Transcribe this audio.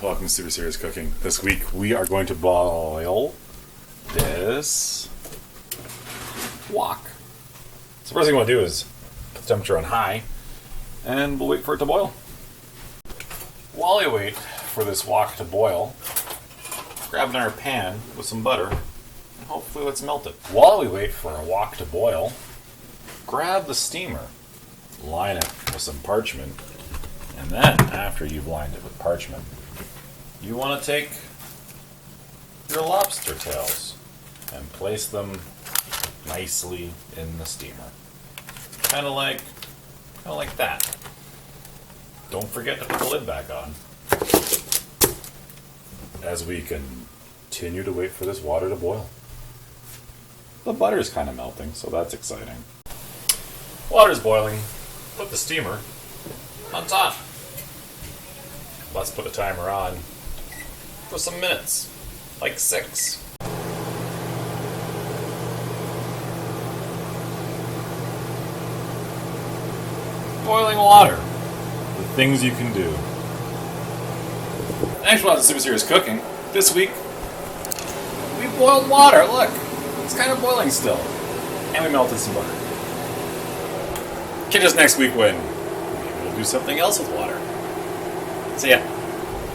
Welcome to Super Serious Cooking. This week we are going to boil this wok. So first thing we'll do is put the temperature on high and we'll wait for it to boil. While you wait for this wok to boil, grab another pan with some butter and hopefully let's melt it. While we wait for our wok to boil, grab the steamer, line it with some parchment, and then after you've lined it with parchment, you want to take your lobster tails and place them nicely in the steamer. Kind of like that. Don't forget to put the lid back on. As we continue to wait for this water to boil. The butter's kind of melting, so that's exciting. Water's boiling. Put the steamer on top. Let's put a timer on for some minutes, like 6. Boiling water. The things you can do. Next one on Super Serious Cooking. This week, we boiled water. Look, it's kind of boiling still. And we melted some butter. Catch us next week when maybe we'll do something else with water. See ya.